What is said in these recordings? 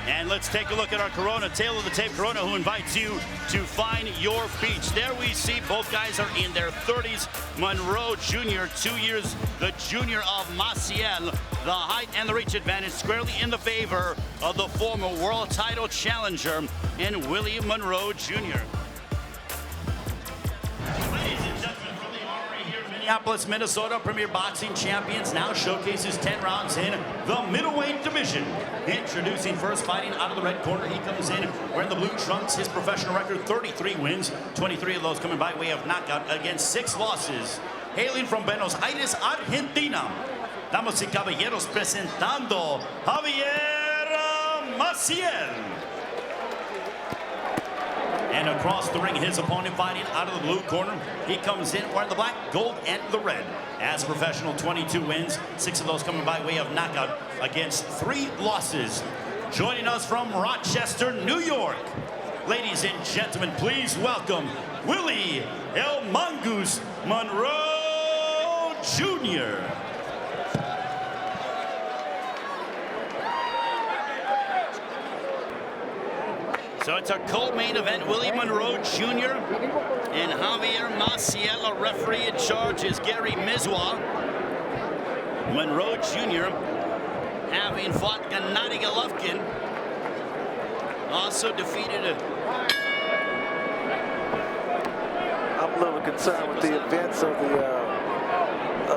And let's take a look at our Corona, tail of the tape Corona, who invites you to find your beach. There we see both guys are in their 30s. Monroe Jr., 2 years the junior of Maciel. The height and the reach advantage squarely in the favor of the former world title challenger in Willie Monroe Jr. Minneapolis, Minnesota, Premier Boxing Champions now showcases 10 rounds in the middleweight division. Introducing first, fighting out of the red corner. He comes in wearing the blue trunks. His professional record, 33 wins, 23 of those coming by way of knockout against 6 losses. Hailing from Buenos Aires, Argentina. Damas y caballeros, presentando Javier Maciel. And across the ring, his opponent fighting out of the blue corner. He comes in wearing the black, gold, and the red. As a professional, 22 wins, 6 of those coming by way of knockout against 3 losses. Joining us from Rochester, New York. Ladies and gentlemen, please welcome Willie El Mongoose Monroe Jr. So it's our co-main event. Willie Monroe Jr. and Javier Maciel. A referee in charge is Gary Mizwa. Monroe Jr. having fought Gennady Golovkin. Also defeated I'm a little concerned with the events of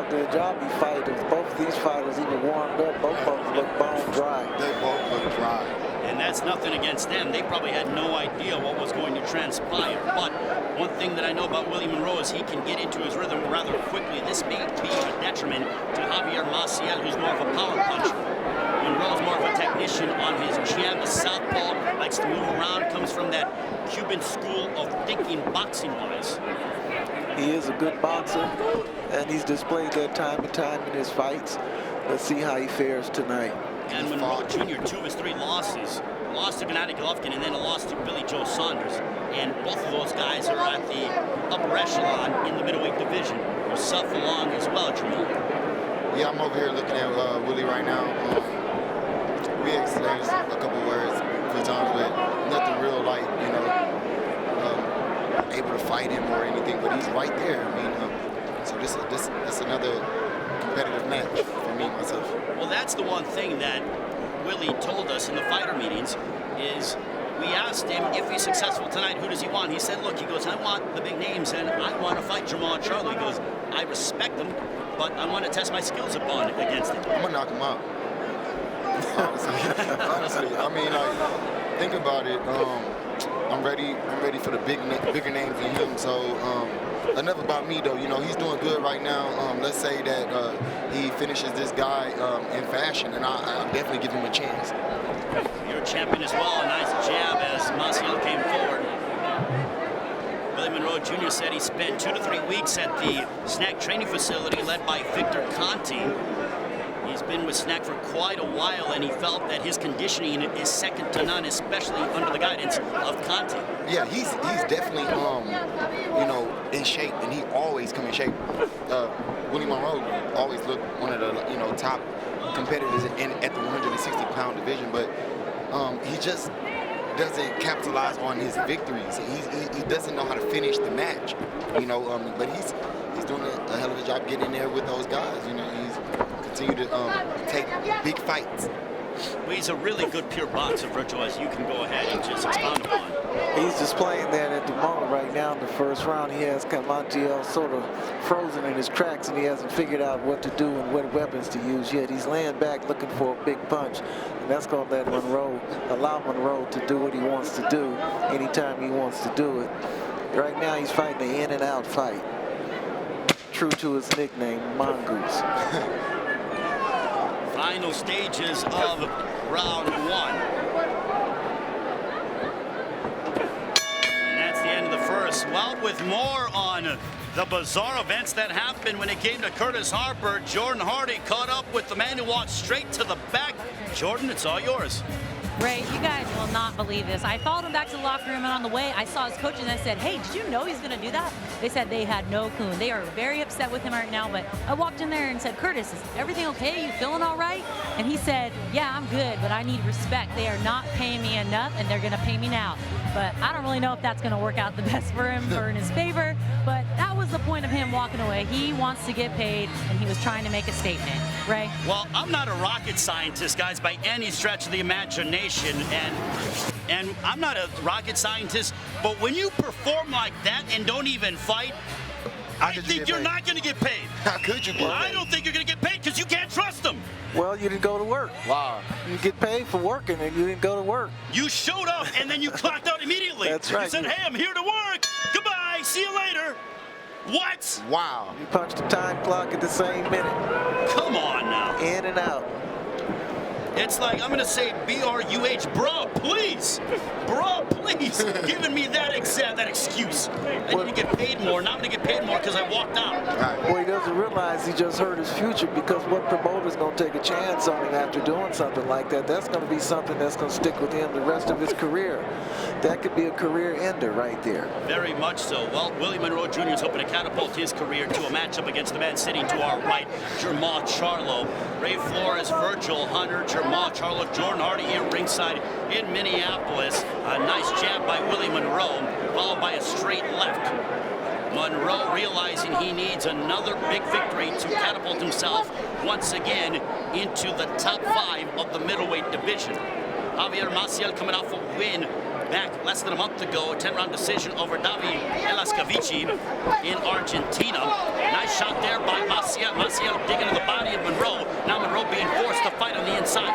the Ajabi fight. If both of these fighters even warmed up, both of them look bone dry. They both look dry. And that's nothing against them. They probably had no idea what was going to transpire. But one thing that I know about Willie Monroe is he can get into his rhythm rather quickly. This may be a detriment to Javier Maciel, who's more of a power puncher. Monroe's more of a technician on his jab. The southpaw likes to move around, comes from that Cuban school of thinking boxing-wise. He is a good boxer, and he's displayed that time and time in his fights. Let's see how he fares tonight. And Monroe Jr., 2 of his 3 losses. Lost to Gennady Golovkin and then a loss to Billy Joe Saunders. And both of those guys are at the upper echelon in the middleweight division. Yourself along as well, Jamal. Yeah, I'm over here looking at Willie right now. We exchanged a couple words a few times, but nothing real like, you know, able to fight him or anything, but he's right there. I mean, so this another competitive match for me, myself. Well, that's the one thing that Willie told us in the fighter meetings is we asked him if he's successful tonight, who does he want? He said, look, he goes, I want the big names, and I want to fight Jamal Charlo. He goes, I respect them, but I want to test my skills against him. I'm going to knock him out. Honestly, I mean, like, think about it. I'm ready for the bigger names than him. So enough about me, though. You know, he's doing good right now. Let's say that he finishes this guy in fashion, and I'll definitely give him a chance. You're a champion as well. A nice jab as Maciel came forward. Willie Monroe Jr. said he spent 2 to 3 weeks at the snack training facility led by Victor Conti. He's been with Snack for quite a while, and he felt that his conditioning is second to none, especially under the guidance of Conti. Yeah, he's definitely, you know, in shape, and he always come in shape. Willie Monroe always looked one of the, you know, top competitors at the 160-pound division, but he just doesn't capitalize on his victories. He doesn't know how to finish the match, you know. But he's doing a hell of a job getting in there with those guys. You know, he's continue to take big fights. Well, he's a really good pure boxer, Virgil, as you can go ahead and just expound upon. He's displaying that at the moment right now in the first round. He has Maciel sort of frozen in his tracks, and he hasn't figured out what to do and what weapons to use yet. He's laying back looking for a big punch, and that's going to let allow Monroe to do what he wants to do anytime he wants to do it. Right now he's fighting an in-and-out fight, true to his nickname, Mongoose. Final stages of round 1. And that's the end of the first. Well, with more on the bizarre events that happened when it came to Curtis Harper, Jordan Hardy caught up with the man who walked straight to the back. Jordan, it's all yours. Ray, you guys will not believe this. I followed him back to the locker room, and on the way, I saw his coaches, and I said, hey, did you know he's going to do that? They said they had no clue. They are very upset with him right now, but I walked in there and said, Curtis, is everything okay? You feeling all right? And he said, yeah, I'm good, but I need respect. They are not paying me enough, and they're going to pay me now. But I don't really know if that's going to work out the best for him or in his favor, but that was the point of him walking away. He wants to get paid, and he was trying to make a statement. Ray? Well, I'm not a rocket scientist, guys, by any stretch of the imagination, and I'm not a rocket scientist, but when you perform like that and don't even fight, I think you're not going to get paid. How could you get paid? I don't think you're going to get paid because you can't trust them. Well, you didn't go to work. Wow. You get paid for working, and you didn't go to work. You showed up, and then you clocked out immediately. That's right. You said, hey, I'm here to work. Goodbye. See you later. What? Wow. You punched the time clock at the same minute. Come on now. In and out. It's like, I'm going to say B-R-U-H, bruh, please. Bruh, please. Giving me that excuse. I need to get paid more. Now I'm going to get paid more because I walked out. Right. Well, he doesn't realize he just hurt his future, because what promoter's going to take a chance on him after doing something like that? That's going to be something that's going to stick with him the rest of his career. That could be a career ender right there. Very much so. Well, Willie Monroe Jr. is hoping to catapult his career to a matchup against the man sitting to our right, Jermall Charlo. Ray Flores, Virgil Hunter, Jermall Charlo, Jordan Hardy here ringside in Minneapolis. A nice jab by Willie Monroe, followed by a straight left. Monroe realizing he needs another big victory to catapult himself once again into the top 5 of the middleweight division. Javier Maciel coming off a win back less than a month ago, a 10-round decision over David Elascavici in Argentina. Nice shot there by Maciel. Maciel digging to the body of Monroe. Now Monroe being forced to fight on the inside.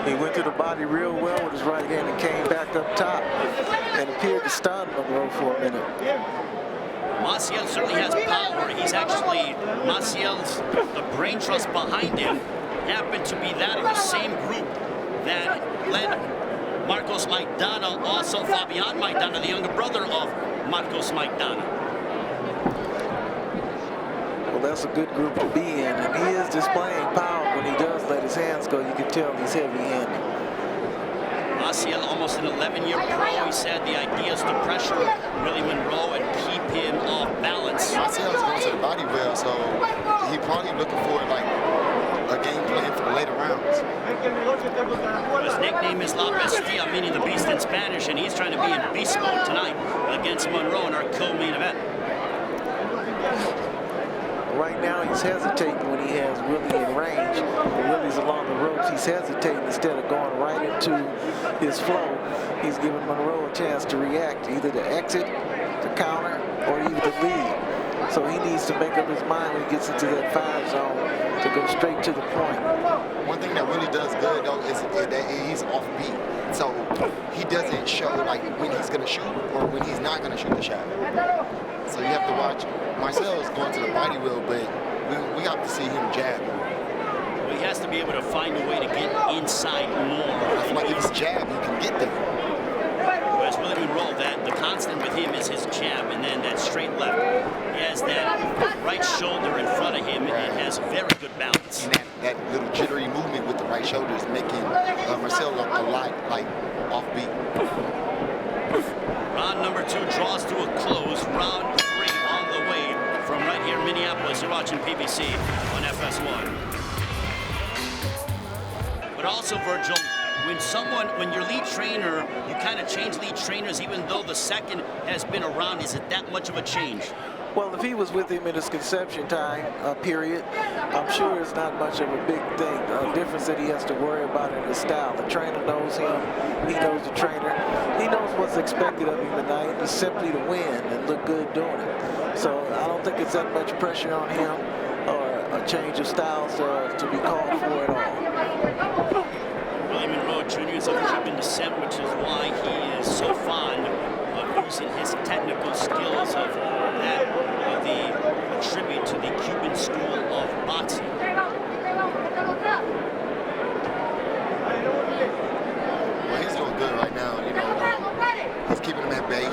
He went to the body real well with his right hand and came back up top and appeared to stun Monroe for a minute. Maciel certainly has power. He's actually, Maciel's, the brain trust behind him happened to be that of the same group that led Marcos Maidana, also Fabian Maidana, the younger brother of Marcos Maidana. Well, that's a good group to be in, and he is displaying power when he does let his hands go. You can tell he's heavy-handed. Maciel, almost an 11-year pro, he said the idea is to pressure Willie Monroe and keep him off balance. Maciel's going to the body well, so he probably looking for like a game plan for the later rounds. His nickname is La Bestia, meaning the beast in Spanish, and he's trying to be in beast mode tonight against Monroe in our co-main event. Right now, he's hesitating when he has Willie in range. When Willie's along the ropes, he's hesitating instead of going right into his flow. He's giving Monroe a chance to react, either to exit, to counter, or even to lead. So he needs to make up his mind when he gets into that 5 zone to go straight to the point. One thing that Willie does good, though, is that he's offbeat. So he doesn't show like when he's going to shoot or when he's not going to shoot the shot. So you have to watch. Marcel is going to the body wheel, but we got to see him jab. Well, he has to be able to find a way to get inside more. I feel like if he's jab, he can get there. Whereas Willie Monroe, that the constant with him is his jab, and then that straight left. He has that right shoulder in front of him, and has very good balance. And that little jittery movement with the right shoulder is making Marcel look a lot like offbeat. Round number 2 draws to a close. Round 3 on the way from right here in Minneapolis. You're watching PBC on FS1. But also, Virgil, when your lead trainer, you kind of change lead trainers even though the second has been around. Is it that much of a change? Well, if he was with him in his conception time period, I'm sure it's not much of a big thing. The difference that he has to worry about in his style. The trainer knows him. He knows the trainer. He knows what's expected of him tonight. It's simply to win and look good doing it. So I don't think it's that much pressure on him or a change of styles to be called for at all. Willie Monroe Jr. is of Cuban descent, which is why he is so fond of using his technical skills of that, the tribute to the Cuban school of boxing. Well, he's doing good right now. You know, he's keeping him at bay, and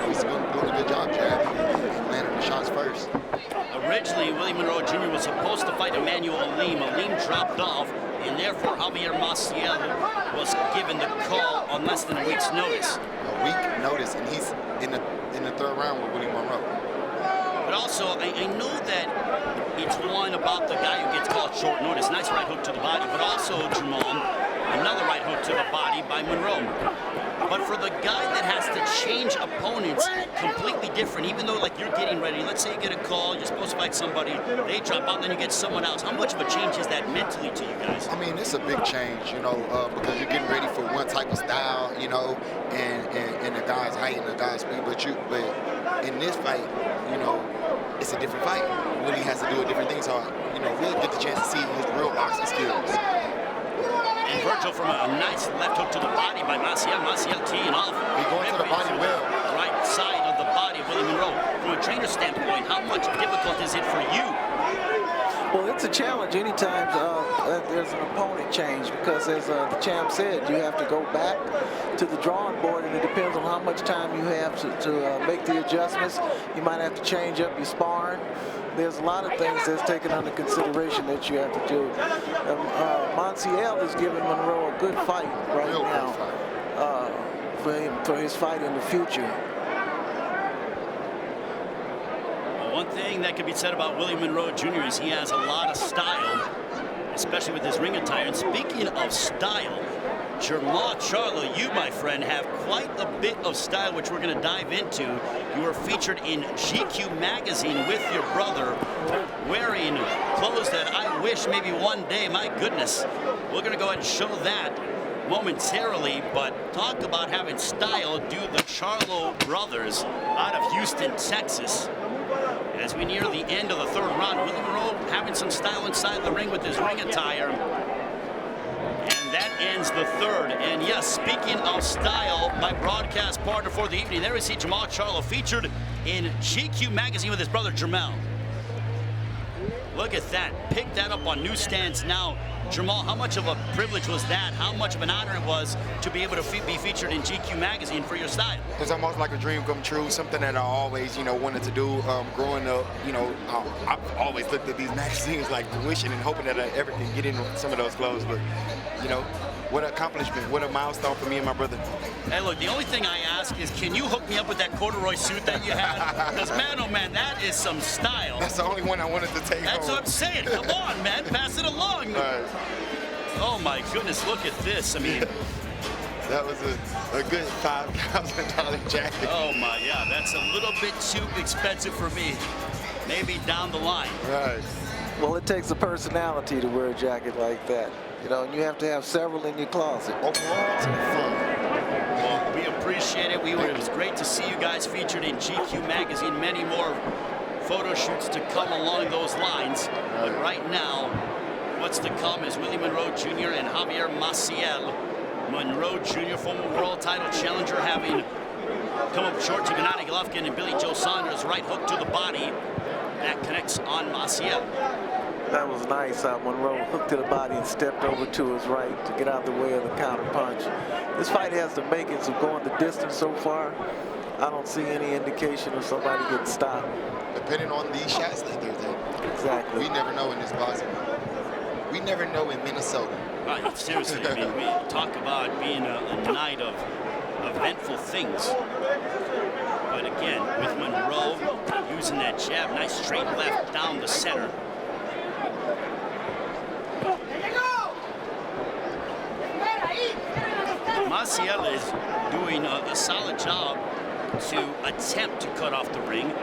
he's doing a good job jabbing and landing the shots first. Originally, Willie Monroe Jr. was supposed to fight Emmanuel Aleem. Aleem dropped off, and and therefore Javier Maciel was given the call on less than a week's notice. A week notice, and he's in the third round with Willie Monroe. But also, I know that it's one about the guy who gets called short notice. Nice right hook to the body, but also, Jamal, another right hook to the body by Monroe. But for the guy that has to change opponents completely different, even though like you're getting ready, let's say you get a call, you're supposed to fight somebody, they drop out, then you get someone else. How much of a change is that mentally to you guys? I mean, it's a big change, you know, because you're getting ready for one type of style, you know, and the guy's height and the guy's speed. But in this fight, you know, it's a different fight. Willie has to do a different thing, so you know, really get the chance to see his real boxing skills. And Virgil from a nice left hook to the body by Maciel. Maciel teeing off. He's going to the body well. Right side of the body of Willie Monroe. From a trainer standpoint, how much difficult is it for you? Well, it's a challenge anytime there's an opponent change, because as the champ said, you have to go back to the drawing board, and it depends on how much time you have to make the adjustments. You might have to change up your sparring. There's a lot of things that's taken under consideration that you have to do. Maciel is giving Monroe a good fight right now for his fight in the future. One thing that could be said about Willie Monroe Jr. is he has a lot of style, especially with his ring attire. And speaking of style, Jamal Charlo, you, my friend, have quite a bit of style, which we're going to dive into. You were featured in GQ magazine with your brother, wearing clothes that I wish maybe one day, my goodness. We're going to go ahead and show that momentarily, but talk about having style. Do the Charlo brothers out of Houston, Texas. As we near the end of the third round, Willie Monroe having some style inside the ring with his ring attire. And that ends the third. And yes, speaking of style, my broadcast partner for the evening, there we see Jamal Charlo featured in GQ magazine with his brother Jamal. Look at that. Pick that up on newsstands now. Jamal, how much of a privilege was that? How much of an honor it was to be able to be featured in GQ magazine for your style? It's almost like a dream come true, something that I always, you know, wanted to do growing up. You know, I've always looked at these magazines like wishing and hoping that I ever can get in some of those clothes. But, you know, what an accomplishment, what a milestone for me and my brother. Hey, look, the only thing I ask is, can you hook me up with that corduroy suit that you had? Because, man, oh, man, that is some style. That's the only one I wanted to take That's home. what I'm saying. Come on, man. Pass it along. Right. Oh, my goodness. Look at this. I mean, that was a good $5,000 jacket. Oh, my, yeah. That's a little bit too expensive for me. Maybe down the line. Right. Well, it takes a personality to wear a jacket like that. You know, and you have to have several in your closet. Well, we appreciate it. It was great to see you guys featured in GQ magazine. Many more photo shoots to come along those lines. But right now, what's to come is Willie Monroe Jr. and Javier Maciel. Monroe Jr., former world title challenger, having come up short to Gennady Golovkin and Billy Joe Saunders. Right hook to the body. That connects on Maciel. That was nice. Monroe hooked to the body and stepped over to his right to get out the way of the counter punch. This fight has the makings of going the distance so far. I don't see any indication of somebody getting stopped. Depending on these shots that they're taking. Exactly. We never know in this boxing. We never know in Minnesota. Right, seriously, I mean, we talk about being a night of eventful things. But again, with Monroe using that jab, nice straight left down the center. Maciel is doing a solid job to attempt to cut off the ring,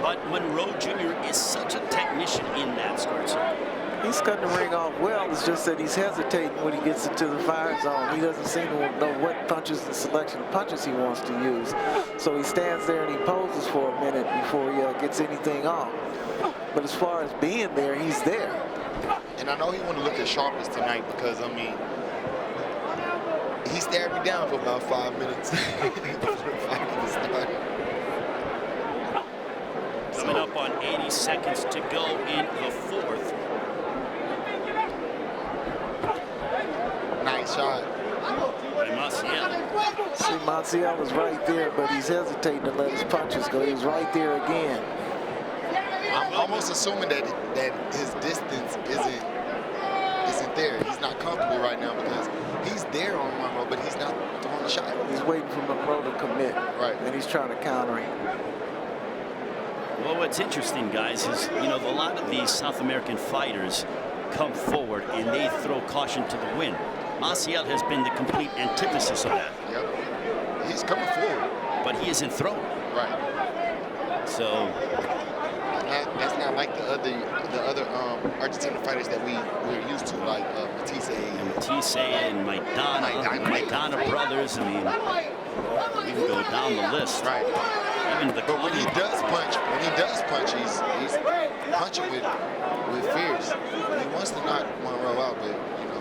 but Monroe Jr. is such a technician in that, Scarzo. He's cutting the ring off well. It's just that he's hesitating when he gets into the fire zone. He doesn't seem to know what punches, the selection of punches he wants to use. So he stands there and he poses for a minute before he gets anything off. But as far as being there, he's there. And I know he want to look at sharpness tonight because, I mean, he stared me down for about 5 minutes. Coming up on 80 seconds to go in the fourth. Nice shot. By Maciel. See, Maciel is right there, but he's hesitating to let his punches go. He's right there again. I'm almost assuming that his distance isn't right there. He's not comfortable right now because he's there on Monroe, but he's not throwing the shot. He's waiting for Monroe to commit. Right. And he's trying to counter him. Well, what's interesting, guys, is, you know, a lot of these South American fighters come forward and they throw caution to the wind. Maciel has been the complete antithesis of that. Yep. He's coming forward. But he isn't throwing. Right. So that's not like the other Argentina fighters that we're used to, like Matisse and Maidana brothers. I mean, we can go down the list. Right. Even the but when he does punch, he's punching with fierce. He wants to knock Monroe out, but you know,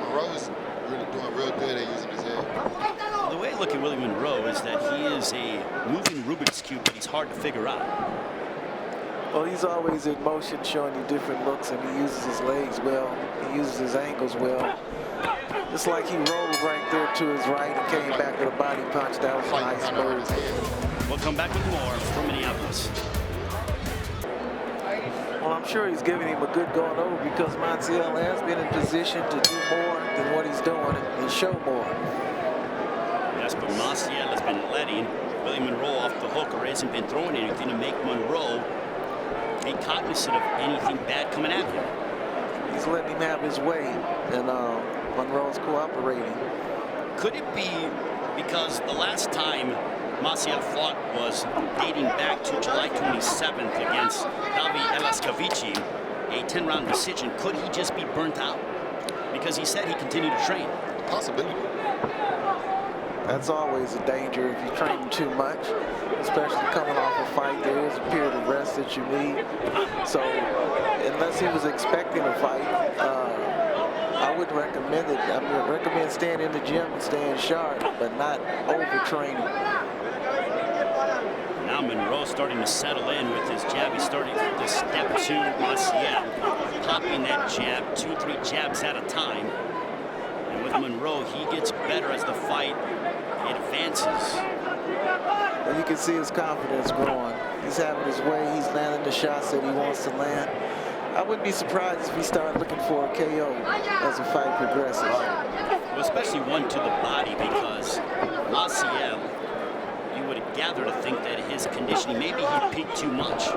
Monroe is really doing real good at using his head. The way I look at Willie Monroe is that he is a moving Rubik's Cube, but he's hard to figure out. Well, he's always in motion, showing you different looks, and he uses his legs well. He uses his ankles well. Just like he rolled right there to his right and came back with a body punch. That was a nice move. We'll come back with more from Minneapolis. Well, I'm sure he's giving him a good going over because Maciel has been in position to do more than what he's doing and show more. Yes, but Maciel has been letting Willie Monroe off the hook, or hasn't been throwing anything to make Monroe be cognizant of anything bad coming at him. He's letting him have his way, and Monroe's cooperating. Could it be because the last time Maciel fought was dating back to July 27th against Javier Francisco, a 10-round decision? Could he just be burnt out? Because he said he continued to train. Possibility. That's always a danger if you're training too much, especially coming off a fight. There is a period of rest that you need. So unless he was expecting a fight, I would recommend it. I would recommend staying in the gym and staying sharp, but not overtraining. Now Monroe starting to settle in with his jab. He's starting to step to Maciel, popping that jab, 2-3 jabs at a time. And with Monroe, he gets better as the fight advances. And you can see his confidence growing. He's having his way. He's landing the shots that he wants to land. I wouldn't be surprised if he started looking for a KO as the fight progresses. Well, especially one to the body, because Maciel, you would gather to think that his conditioning, maybe he peaked too much.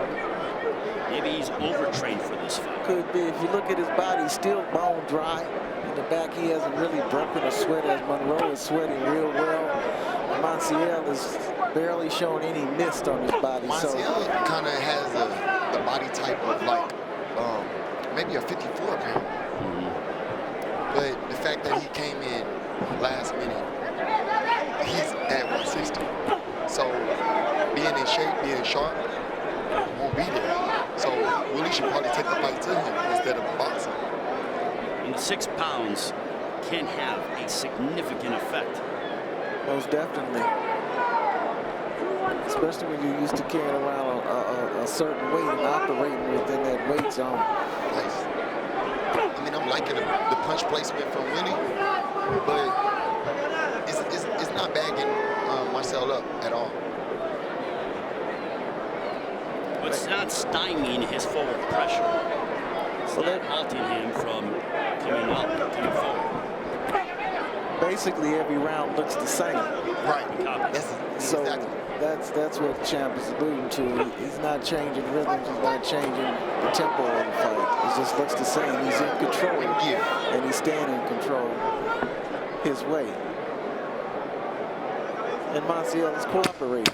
Maybe he's overtrained for this fight. Could be. If you look at his body, he's still bone dry. In the back, he hasn't really broken a sweat, as Monroe is sweating real well. Maciel is barely showing any mist on his body. Maciel kind of has the body type of like maybe a 54-pound. But the fact that he came in last minute, he's at 160. So being in shape, being sharp, won't be there. So Willie should probably take the fight to him instead of boxing. And 6 pounds can have a significant effect. Most definitely. Especially when you're used to carrying around a certain weight and operating within that weight zone. Nice. I mean, I'm liking the punch placement from Willie, but it's not bagging Maciel up at all. It's not stymieing his forward pressure. It's not halting him from coming up, coming forward. Basically, every round looks the same. Right. So exactly. that's what the champ is alluding to. He's not changing rhythms. He's not changing the tempo of the fight. It just looks the same. He's in control, and he's staying in control his way. And Maciel is cooperating.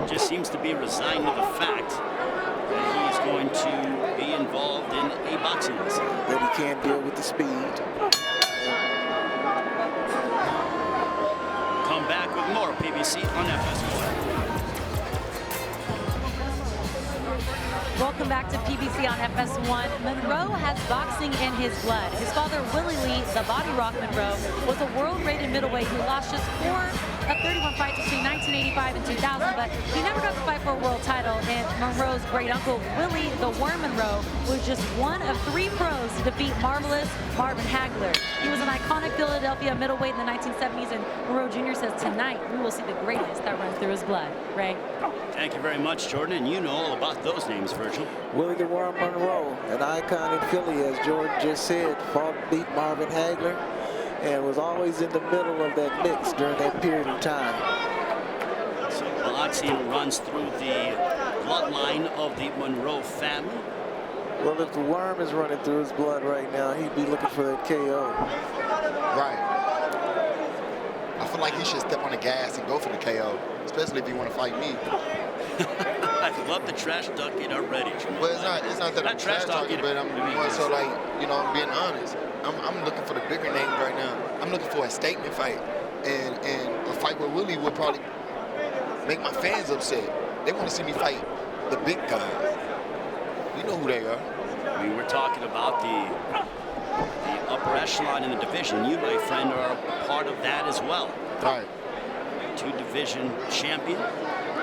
Just seems to be resigned to the fact that he is going to be involved in a boxing lesson. That he can't deal with the speed. Come back with more PBC on FS1. Welcome back to PBC on FS1. Monroe has boxing in his blood. His father, Willie Lee, the Body Rock Monroe, was a world-rated middleweight who lost just 4 of 31 fights between 1985 and 2000, but he never got to fight for a world title. And Monroe's great uncle, Willie the Worm Monroe, was just one of 3 pros to defeat marvelous Marvin Hagler. He was an iconic Philadelphia middleweight in the 1970s, and Monroe Jr. says tonight we will see the greatness that runs through his blood. Ray? Thank you very much, Jordan, and you know all about those names, Virgil. Willie the Worm Monroe, an icon in Philly, as Jordan just said, fought, beat Marvin Hagler, and was always in the middle of that mix during that period of time. So boxing runs through the bloodline of the Monroe family. Well, if the worm is running through his blood right now, he'd be looking for that KO. Right. I feel like he should step on the gas and go for the KO, especially if you want to fight me. I love the trash talking already, Jamal. Well, it's not that I'm trash talking, but I'm more so like, you know, I'm being honest. I'm looking for the bigger names right now. I'm looking for a statement fight, and a fight with Willie would probably make my fans upset. They want to see me fight the big guys. You know who they are. We were talking about the upper echelon in the division. You, my friend, are a part of that as well. Right. 2-division champion.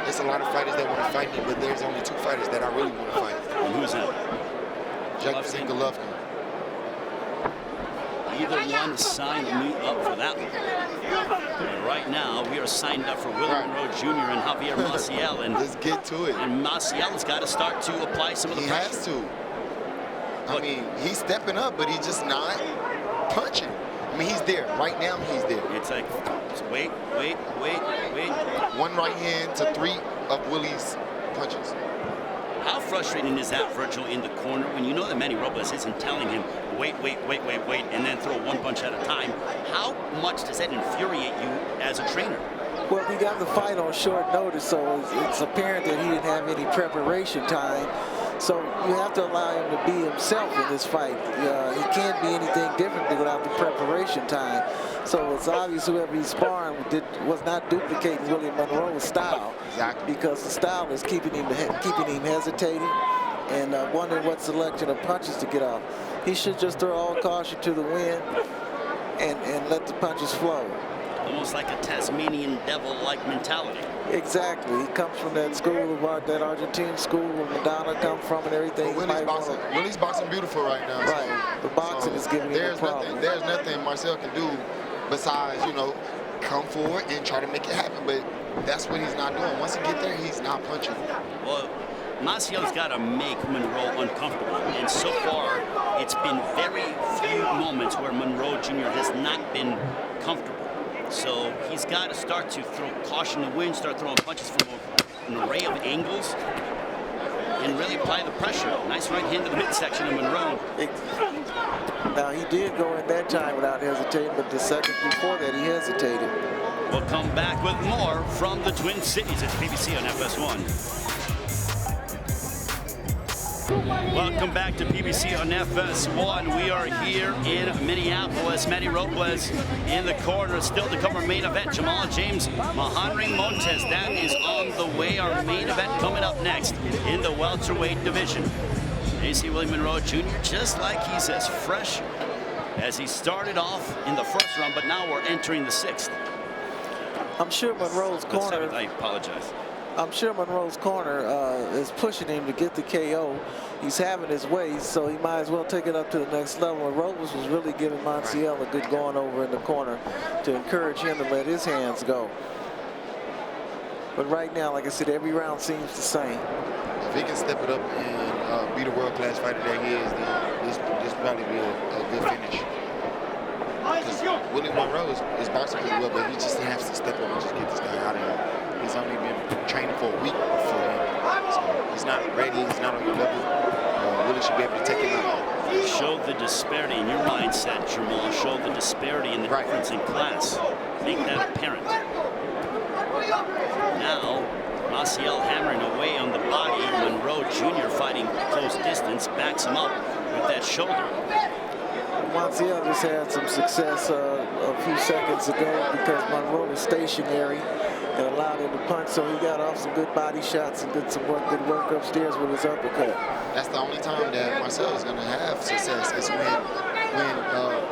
There's a lot of fighters that want to fight me, but there's only 2 fighters that I really want to fight. And who's that? Javier and Golovkin. Either one signed me up for that one. But right now, we are signed up for Willie Monroe Jr. and Javier Maciel. And let's get to it. And Maciel has got to start to apply some of the pressure. He has to. I mean, he's stepping up, but he's just not punching. I mean, he's there. Right now, he's there. It's like, wait. One right hand to 3 of Willie's punches. How frustrating is that, Virgil, in the corner when you know that Manny Robles isn't telling him, wait, and then throw 1 punch at a time? How much does that infuriate you as a trainer? Well, he got the fight on short notice, so it's apparent that he didn't have any preparation time. So you have to allow him to be himself in this fight. He can't be anything different without the preparation time. So it's obvious whoever he's sparring was not duplicating Willie Monroe's style. Exactly. Because the style is keeping him hesitating and wondering what selection of punches to get off. He should just throw all caution to the wind and let the punches flow. Almost like a Tasmanian devil-like mentality. Exactly. He comes from that school of art, that Argentine school where Madonna come from and everything. Willie's boxing beautiful right now. Right. The boxing is giving him a problem. There's nothing Marcel can do besides, you know, come forward and try to make it happen. But that's what he's not doing. Once he gets there, he's not punching. Well, Maciel's got to make Monroe uncomfortable. And so far, it's been very few moments where Monroe Jr. has not been comfortable. So he's got to start to throw caution to the wind, start throwing punches from an array of angles, and really apply the pressure. Nice right hand to the midsection of Monroe. Now, he did go in that time without hesitating, but the second before that, he hesitated. We'll come back with more from the Twin Cities at PBC on FS1. Welcome back to PBC on FS1. We are here in Minneapolis. Manny Robles in the corner. Still to come our main event. Jamal James, Mahanring Montes. That is on the way. Our main event coming up next in the welterweight division. AC Willie Monroe Jr. just like he's as fresh as he started off in the first round, but now we're entering the 6th. I'm sure Monroe's corner. 7th, I apologize. I'm sure Monroe's corner is pushing him to get the KO. He's having his way, so he might as well take it up to the next level. And Robles was really giving Maciel a good going over in the corner to encourage him to let his hands go. But right now, like I said, every round seems the same. If he can step it up and be the world-class fighter that he is, then this probably be a good finish. Because Willie Monroe is boxing pretty well, but he just has to step up and just get this guy out of here. He's only been training for a week for him. So he's not ready. He's not on your level. Willie should be able to take him out. Show the disparity in your mindset, Jamal. Show the disparity in the difference in class. Make that apparent. Now, Maciel hammering away on the body. Monroe Jr. fighting close distance. Backs him up with that shoulder. Maciel just had some success a few seconds ago because Monroe was stationary and allowed him to punch, so he got off some good body shots and did some good work upstairs with his uppercut. That's the only time that Marcel is going to have success is when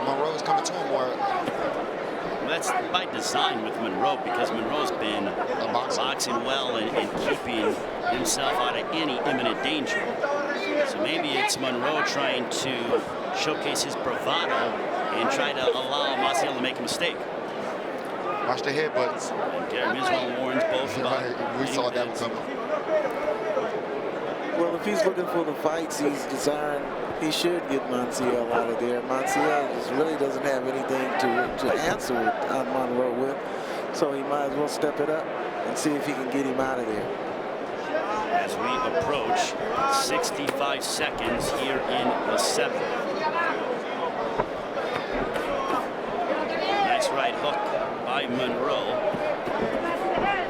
Monroe is coming to him more. that's by design with Monroe, because Monroe's been boxing well and keeping himself out of any imminent danger. So maybe it's Monroe trying to showcase his bravado and try to allow Maciel to make a mistake. Watch the headbutts. And Gary Miswell warns both about we saw that coming. Well, if he's looking for the fights he's desiring, he should get Maciel out of there. Maciel just really doesn't have anything to answer on Monroe with, so he might as well step it up and see if he can get him out of there. As we approach 65 seconds here in the 7th. Nice right hook by Monroe.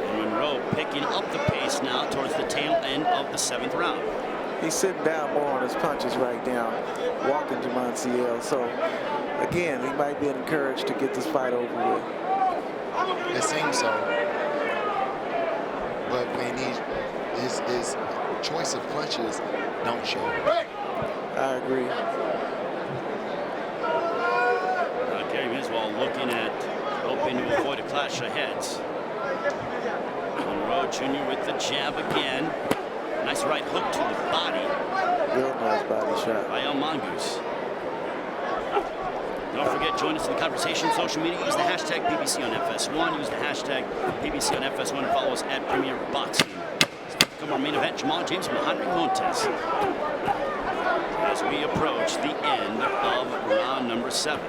And Monroe picking up the pace now towards the tail end of the 7th round. He's sitting down more on his punches right now, walking to Maciel. So, again, he might be encouraged to get this fight over with. It seems so. But when his choice of punches don't show. I agree. Gary Miswell looking at hoping to avoid a clash of heads. Monroe Jr. with the jab again. Nice right hook to the body. Real nice body shot by El Mongoose. Don't forget, join us in the conversation. Social media, use the hashtag PBC on FS1. Use the hashtag PBC on FS1 and follow us at Premier Boxing. Come our main event, Jamal James Muhammad contest. As we approach the end of round number 7.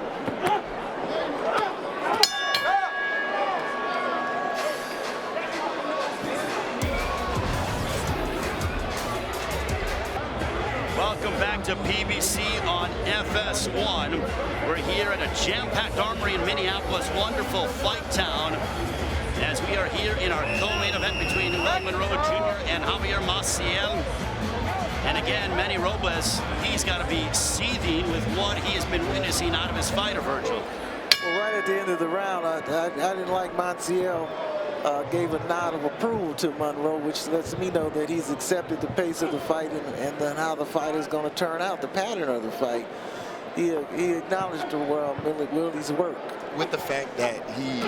Welcome back to PBC on FS1. We're here at a jam-packed armory in Minneapolis, wonderful fight town, as we are here in our co-main event between Willie Monroe Jr. and Javier Maciel. And again, Manny Robles, he's got to be seething with what he has been witnessing out of his fighter, Virgil. Well, right at the end of the round, I didn't like Maciel. Gave a nod of approval to Monroe, which lets me know that he's accepted the pace of the fight and then how the fight is going to turn out, the pattern of the fight. He acknowledged Willie's work. With the fact that he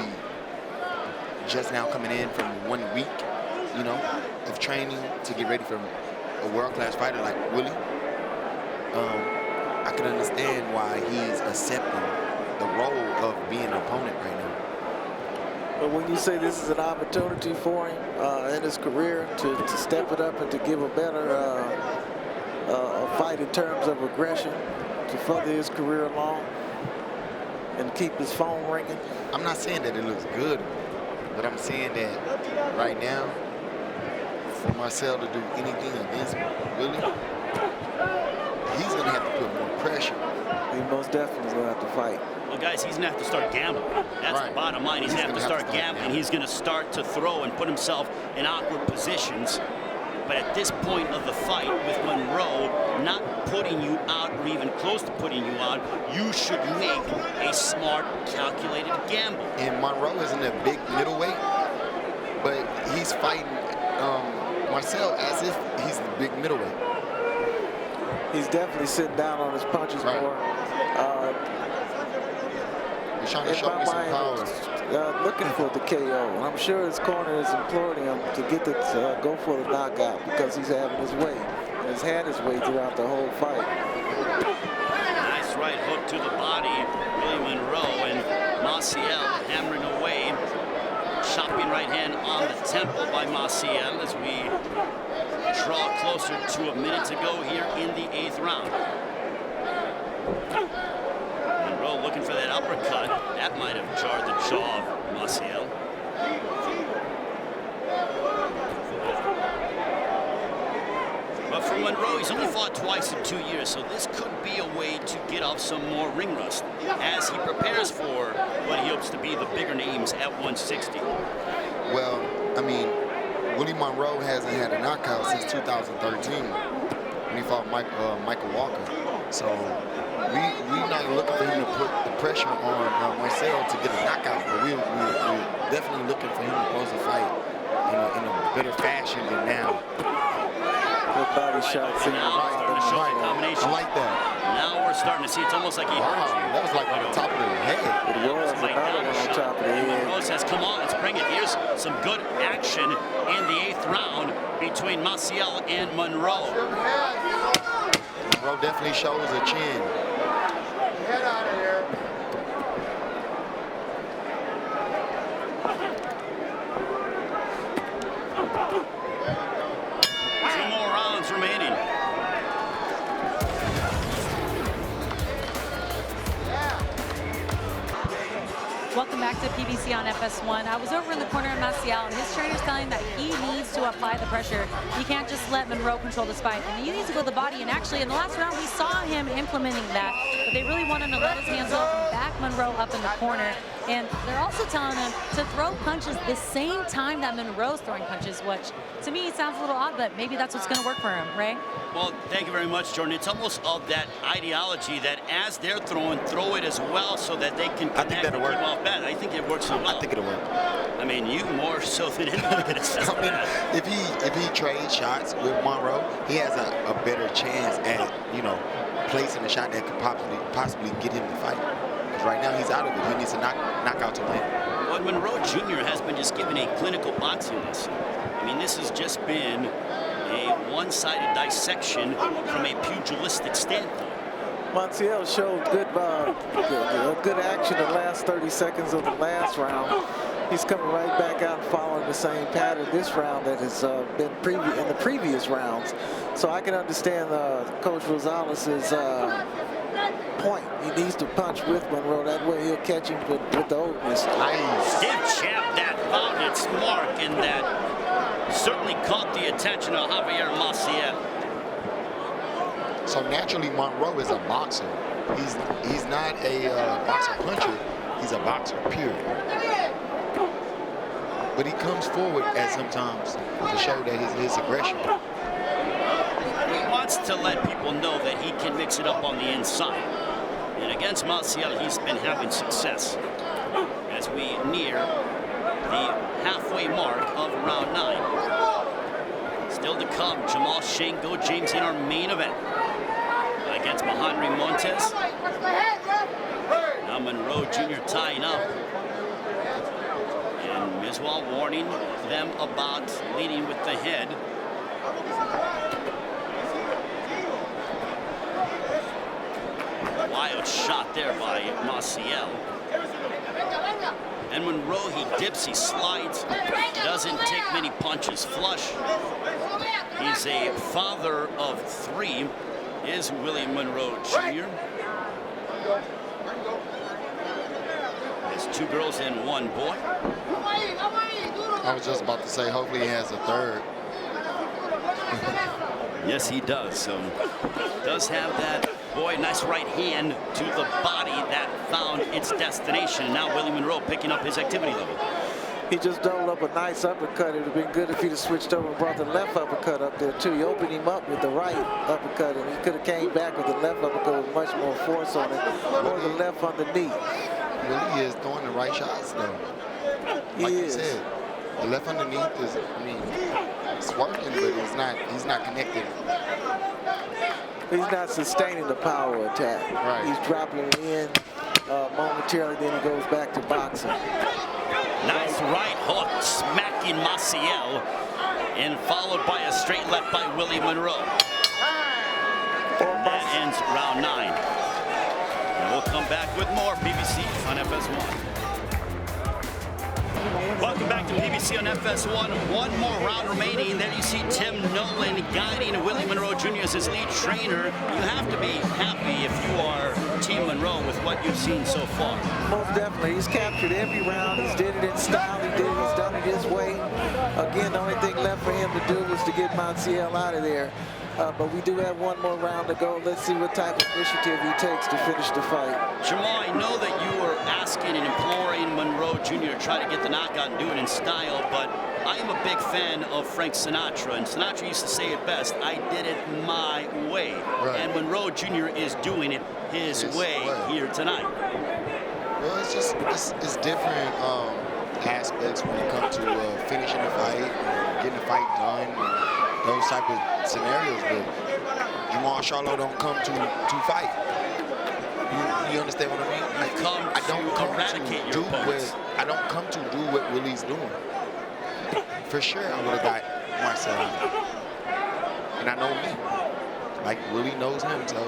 just now coming in from 1 week, you know, of training to get ready for a world-class fighter like Willie, I can understand why he's accepting the role of being an opponent right now. But when you say this is an opportunity for him in his career to step it up and to give a better a fight in terms of aggression, to further his career along and keep his phone ringing. I'm not saying that it looks good, but I'm saying that right now, for Maciel to do anything against Willie, he's going to have to put more pressure. He most definitely is going to have to fight. Well, guys, he's going to have to start gambling. That's right. The bottom line. He's going to have to start gambling. He's going to start to throw and put himself in awkward positions. But at this point of the fight, with Monroe not putting you out or even close to putting you out, you should make a smart, calculated gamble. And Monroe isn't a big middleweight, but he's fighting Maciel as if he's the big middleweight. He's definitely sitting down on his punches more. He's trying to show me some power. Looking for the KO. I'm sure his corner is imploring him to get the go for the knockout because he's having his way. And has had his way throughout the whole fight. Nice right hook to the body, Willie Monroe, and Maciel hammering away. Chopping right hand on the temple by Maciel as we draw closer to a minute to go here in the 8th round. Monroe looking for that uppercut. That might have jarred the jaw of Maciel. But for Monroe, he's only fought twice in 2 years, so this could be a way to get off some more ring rust as he prepares for what he hopes to be the bigger names at 160. Well, I mean, Willie Monroe hasn't had a knockout since 2013 when he fought Michael Walker. So we're not looking for him to put the pressure on Maciel to get a knockout, but we're definitely looking for him to close the fight in a better fashion than now. Good body shots. Combination. I like that. Now we're starting to see, it's almost like he hurt you. That was like on the top of the head. It was another one on top top of the head. Monroe says, come on, let's bring it. Here's some good action in the 8th round between Maciel and Monroe. Monroe definitely shows a chin. Get out of here. Two more rounds remaining. Welcome back to PBC on FS1. I was over in the corner of Maciel, and his trainer's telling him that he needs to apply the pressure. He can't just let Monroe control this fight, and he needs to go to the body. And actually, in the last round, we saw him implementing that, but they really want him to let his hands off and back Monroe up in the corner. And they're also telling him to throw punches the same time that Monroe's throwing punches, which to me sounds a little odd, but maybe that's what's going to work for him, right? Well, thank you very much, Jordan. It's almost of that ideology that as they're throwing, throw it as well so that they can connect. I think that'll work. Bad. I think it works so well. I think it'll work. I mean, you more so than anyone could assess I mean, that. if he trades shots with Monroe, he has a better chance at, you know, placing a shot that could possibly get him to fight. Because right now he's out of it. He needs a knockout to win. Well, Monroe Jr. has been just given a clinical boxing lesson. I mean, this has just been a one-sided dissection from a pugilistic standpoint. Maciel showed good action the last 30 seconds of the last round. He's coming right back out and following the same pattern this round that has been in the previous rounds. So I can understand Coach Rosales' point. He needs to punch with Monroe. That way he'll catch him with the openness. Nice. Stiff jab that found its mark, and that certainly caught the attention of Javier Maciel. So naturally, Monroe is a boxer. He's not a boxer puncher. He's a boxer, period. But he comes forward at sometimes to show that his aggression. He wants to let people know that he can mix it up on the inside. And against Maciel, he's been having success. As we near the halfway mark of round 9. Still to come, Jamal Shango James in our main event. Against Henry Montes. Now Monroe Jr. tying up. And Miswal warning them about leading with the head. Wild shot there by Maciel. And Monroe, he dips, he slides, doesn't take many punches flush. He's a father of 3. Is Willie Monroe Jr. Has 2 girls and 1 boy. I was just about to say, hopefully he has a third. Yes, he does. So does have that boy, nice right hand to the body that found its destination. Now Willie Monroe picking up his activity level. He just doubled up a nice uppercut. It would have been good if he'd have switched over and brought the left uppercut up there too. He opened him up with the right uppercut, and he could have came back with the left uppercut with much more force on it, or the left underneath. Willie is throwing the right shots though. Like you said, the left underneath is, I mean, it's working, but he's not connected. He's not sustaining the power attack. Right. He's dropping it in momentarily, then he goes back to boxing. Nice right hook smacking Maciel, and followed by a straight left by Willie Monroe. And that ends round 9. And we'll come back with more PBC on FS1. Welcome back to PBC on FS1. 1 more round remaining. There you see Tim Nolan guiding Willie Monroe Jr. as his lead trainer. You have to be happy if you are Team Monroe with what you've seen so far. Most definitely. He's captured every round. He's did it in style. He's done it his way. Again, the only thing left for him to do is to get Maciel out of there. But we do have 1 more round to go. Let's see what type of initiative he takes to finish the fight. Jamal, I know that you were asking and imploring Monroe Jr. to try to get the knockout and do it in style, but I am a big fan of Frank Sinatra, and Sinatra used to say it best, I did it my way. Right. And Monroe Jr. is doing it his way here tonight. Well, it's just, it's different aspects when it comes to finishing a fight, and getting the fight done, and those type of scenarios. But Jamal Charlo don't come to fight. You understand what I mean? don't come eradicate to your do opponents. what I don't come to do what Willie's doing. For sure, I would have got Maciel out. And I know me. Like Willie knows him, so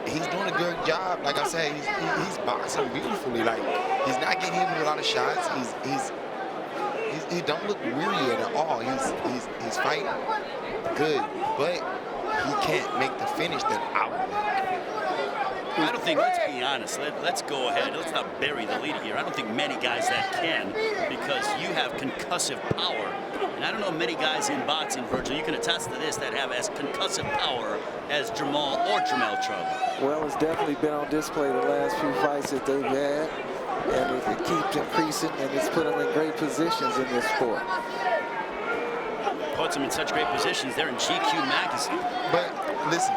he's doing a good job. Like I said, he's boxing beautifully. Like he's not getting hit with a lot of shots. He don't look weary at all. He's fighting good, but he can't make the finish that I would make. I don't think, let's be honest, let's go ahead. Let's not bury the lead here. I don't think many guys that can, because you have concussive power. And I don't know many guys in boxing, Virgil, you can attest to this, that have as concussive power as Jamal or Jamel Charlo. Well, it's definitely been on display the last few fights that they've had. And it keeps increasing, and it's put them in great positions in this sport. Puts them in such great positions. They're in GQ magazine. But listen,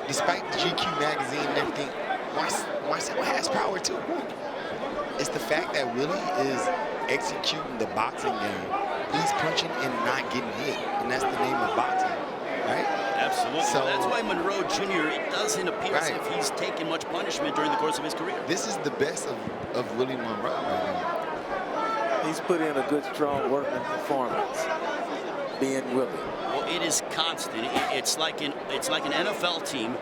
despite the GQ magazine and everything, Maciel has power too. It's the fact that Willie is executing the boxing game. He's punching and not getting hit, and that's the name of boxing, right? Absolutely. So that's why Monroe Jr., it doesn't appear as if he's taken much punishment during the course of his career. This is the best of Willie Monroe right now. He's put in a good, strong working performance, being Willie. Well, it is constant. It's like an NFL team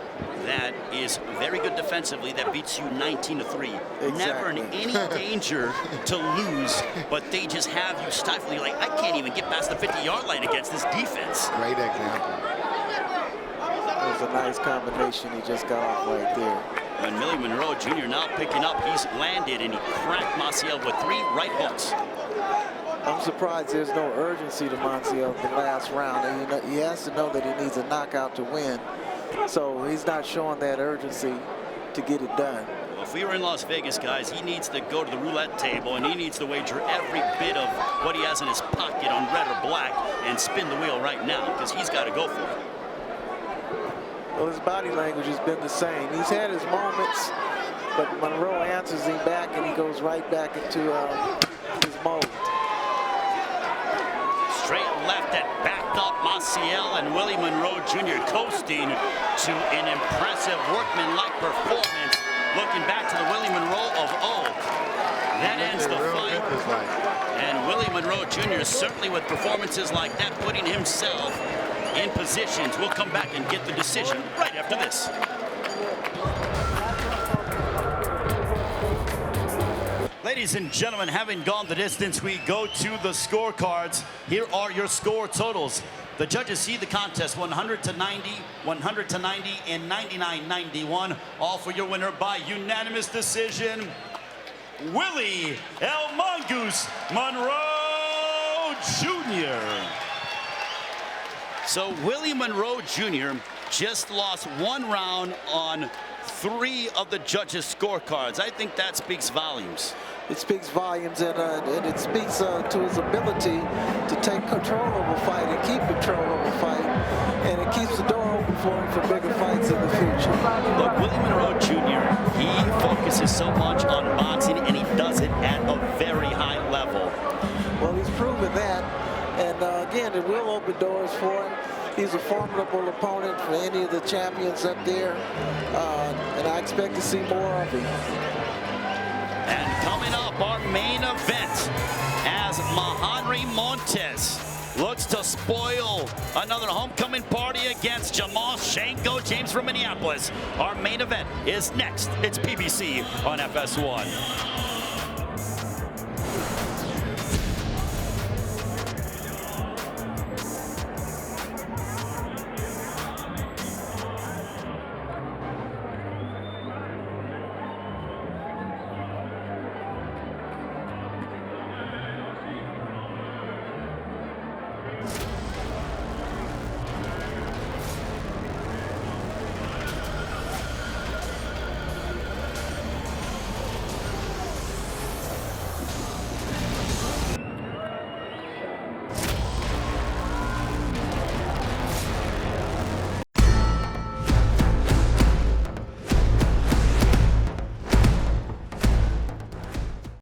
that is very good defensively that beats you 19-3. Exactly. Never in any danger to lose, but they just have you stifled. You're like, I can't even get past the 50-yard line against this defense. Great example. It was a nice combination he just got off right there. And Willie Monroe Jr. now picking up. He's landed and he cracked Maciel with 3 right hooks. I'm surprised there's no urgency to Maciel in the last round. And he has to know that he needs a knockout to win. So he's not showing that urgency to get it done. Well, if we were in Las Vegas, guys, he needs to go to the roulette table and he needs to wager every bit of what he has in his pocket on red or black and spin the wheel right now, because he's got to go for it. Well, his body language has been the same. He's had his moments, but Monroe answers him back, and he goes right back into his mode. Straight left that backed up Maciel, and Willie Monroe Jr. coasting to an impressive workmanlike performance. Looking back to the Willie Monroe of old. That ends the fight. And Willie Monroe Jr. certainly with performances like that, putting himself in positions. We'll come back and get the decision right after this. Ladies and gentlemen, having gone the distance, we go to the scorecards. Here are your score totals. The judges see the contest 100-90, 100-90, and 99-91. All for your winner by unanimous decision, Willie El Mongoose Monroe Jr. So Willie Monroe Jr. just lost 1 round on 3 of the judges' scorecards. I think that speaks volumes. It speaks volumes, and it speaks to his ability to take control of a fight and keep control of a fight, and it keeps the door open for him for bigger fights in the future. Look, Willie Monroe Jr., he focuses so much on boxing, and he does it at a very high level. Well, he's proven that, and again, it will open doors for him. He's a formidable opponent for any of the champions up there, and I expect to see more of him. And coming up, our main event, as Mahanri Montes looks to spoil another homecoming party against Jamal Shanko James from Minneapolis. Our main event is next. It's PBC on FS1.